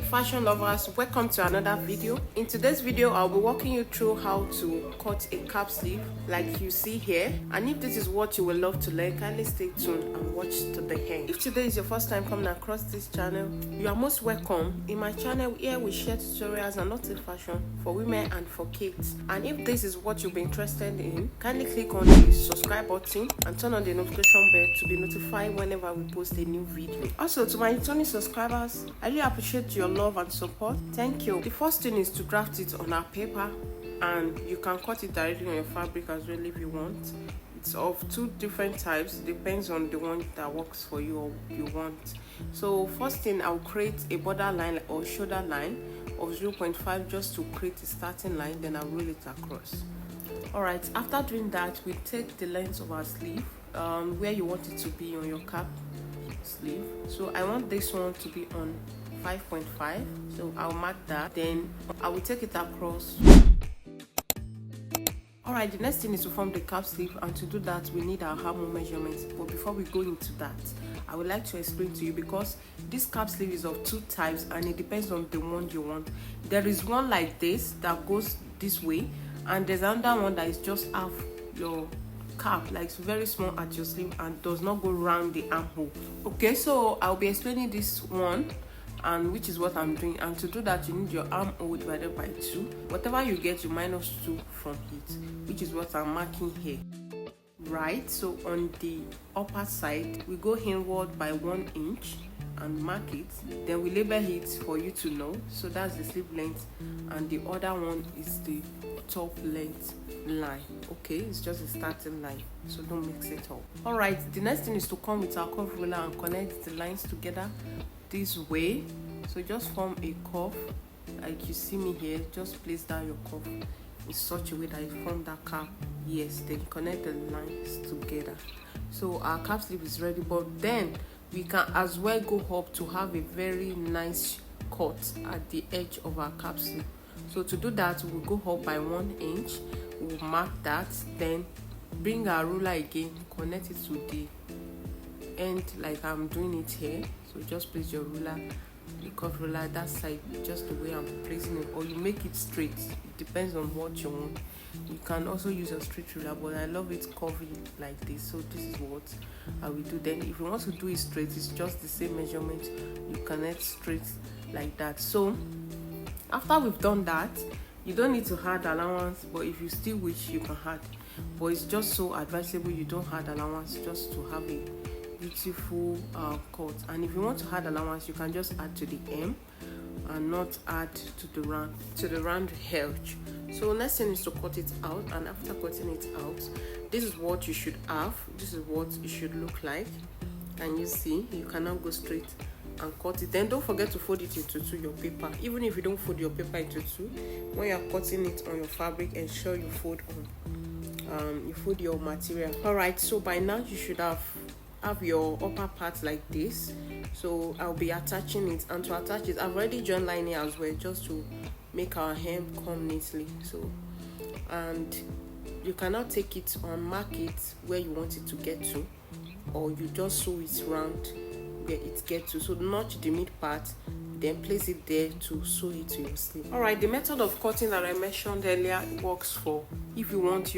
fashion lovers, welcome to another video. In today's video I'll be walking you through how to cut a cap sleeve like you see here, and if this is what you will love to learn, kindly stay tuned and watch to the end. If today is your first time coming across this channel, you are most welcome. In my channel here we share tutorials and lots of fashion for women and for kids, and if this is what you'll be interested in, kindly click on the subscribe button and turn on the notification bell to be notified whenever we post a new video. Also, to my returning subscribers, I really appreciate your love and support. Thank you. The first thing is to draft it on our paper, and you can cut it directly on your fabric as well if you want. It's of two different types, depends on the one that works for you or you want. So first thing, I'll create a border line or shoulder line of 0.5 just to create a starting line, then I'll roll it across. Alright, after doing that, we take the length of our sleeve, where you want it to be on your cap sleeve. So I want this one to be on 5.5, so I'll mark that, then I will take it across. Alright, the next thing is to form the cap sleeve, and to do that we need our armhole measurements. But before we go into that, I would like to explain to you, because this cap sleeve is of two types and it depends on the one you want. There is one like this that goes this way, and there's another one that is just half your cap, like very small at your sleeve and does not go around the armhole. Okay, so I'll be explaining this one, and which is what I'm doing. And to do that, you need your armhole divided by 2. Whatever you get, you minus 2 from it, which is what I'm marking here. Right, so on the upper side we go inward by 1 inch and mark it, then we label it for you to know. So that's the sleeve length, and the other one is the top length line. Okay, it's just a starting line, so don't mix it up. All right, the next thing is to come with our curve ruler and connect the lines together this way. So just form a curve like you see me here. Just place down your curve in such a way that you form that cap. Yes, then connect the lines together. So our cap sleeve is ready, but then we can as well go up to have a very nice cut at the edge of our cap sleeve. So to do that, we'll go up by 1 inch, we'll mark that, then bring our ruler again, connect it to the end like I'm doing it here. So just place your ruler, the curve ruler that side, just the way I'm placing it, or you make it straight. It depends on what you want. You can also use a straight ruler, but I love it curvy like this, so this is what I will do. Then if you want to do it straight, it's just the same measurement, you connect straight like that. So after we've done that, you don't need to add allowance, but if you still wish, you can add, but it's just so advisable you don't add allowance, just to have a beautiful cut. And if you want to add allowance, you can just add to the hem and not add to the round edge. So next thing is to cut it out, and after cutting it out, this is what you should have, this is what it should look like. And you see, you can now go straight and cut it. Then don't forget to fold it into 2, your paper. Even if you don't fold your paper into 2, when you are cutting it on your fabric, ensure you fold you fold your material. All right, so by now you should have your upper part like this. So I'll be attaching it, and to attach it, I've already joined lining as well, just to make our hem come neatly. So, and you cannot take it and mark it where you want it to get to, or you just sew it round where it gets to. So notch the mid part, then place it there to sew it to your sleeve. All right, the method of cutting that I mentioned earlier works for if you want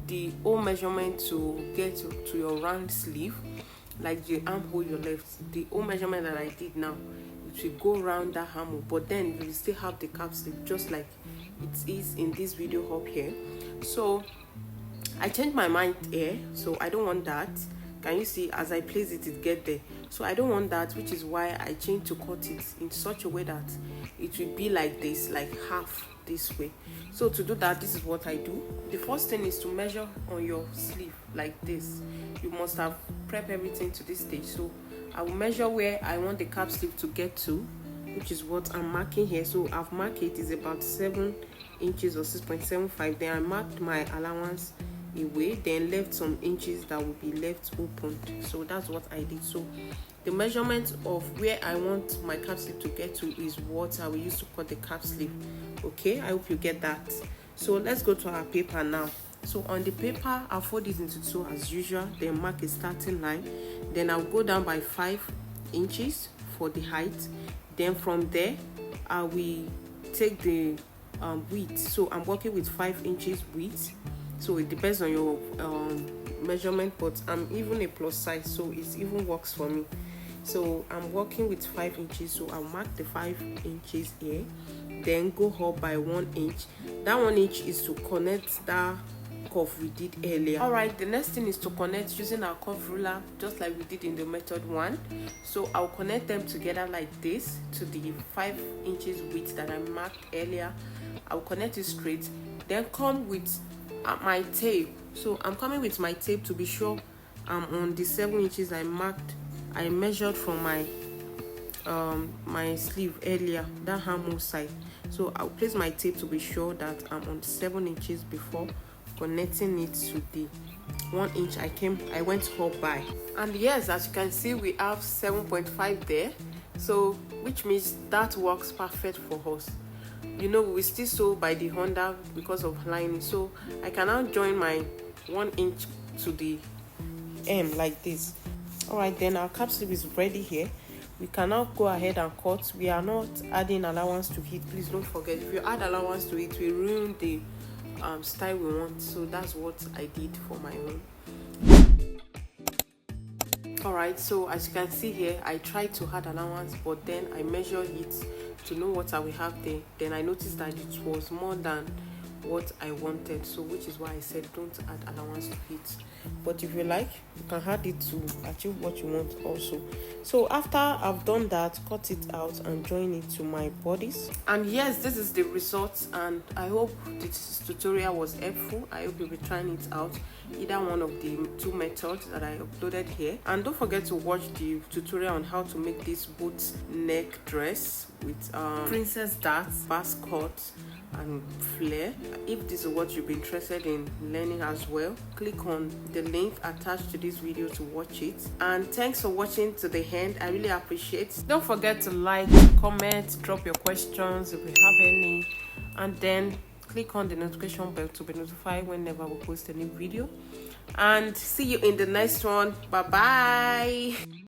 the whole measurement to get to your round sleeve, like the armhole you left. The whole measurement that I did now, it will go around that armhole, but then you will still have the cap sleeve just like it is in this video up here. So I changed my mind here, so I don't want that. Can you see, as I place it, it get there? So I don't want that, which is why I changed to cut it in such a way that it will be like this, like half this way. So to do that, this is what I do. The first thing is to measure on your sleeve like this. You must have prepped everything to this stage. So I will measure where I want the cap sleeve to get to, which is what I'm marking here. So I've marked it is about 7 inches or 6.75. Then I marked my allowance away, then left some inches that will be left opened. So that's what I did. So the measurement of where I want my cap sleeve to get to is what I will use to cut the cap sleeve. Okay, I hope you get that. So let's go to our paper now. So on the paper, I'll fold it into 2 as usual, then mark a starting line. Then I'll go down by 5 inches for the height, Then from there I will take the width. So I'm working with 5 inches width, so it depends on your measurement, but I'm even a plus size, so it even works for me. So I'm working with 5 inches, so I'll mark the 5 inches here, then go up by 1 inch. That 1 inch is to connect that curve we did earlier. All right, the next thing is to connect using our curve ruler, just like we did in the method 1. So I'll connect them together like this to the 5 inches width that I marked earlier. I'll connect it straight, then come with my tape. So I'm coming with my tape to be sure I'm on the 7 inches I measured from my my sleeve earlier, that armhole side. So I'll place my tape to be sure that I'm on 7 inches before connecting it to the 1 inch I went up by. And yes, as you can see, we have 7.5 there, so which means that works perfect for us. You know, we still sew by the under because of lining, so I can now join my 1 inch to the M like this. All right, then our cap sleeve is ready here. We can now go ahead and cut. We are not adding allowance to it, please don't forget. If you add allowance to it, we ruin the style we want. So that's what I did for my own. All right, so as you can see here, I tried to add allowance, but then I measured it to know what I will have there. Then I noticed that it was more than what I wanted, so which is why I said don't add allowance to it. But if you like, you can add it to achieve what you want also. So after I've done that, cut it out and join it to my bodice. And yes, this is the result, and I hope this tutorial was helpful. I hope you'll be trying it out, either one of the 2 methods that I uploaded here. And don't forget to watch the tutorial on how to make this boot neck dress with princess darts, bas cut and flare. If this is what you've been interested in learning as well, click on the link attached to this video to watch it. And thanks for watching to the end. I really appreciate it. Don't forget to like, comment, drop your questions if you have any, and then click on the notification bell to be notified whenever we post a new video. And see you in the next one. Bye bye.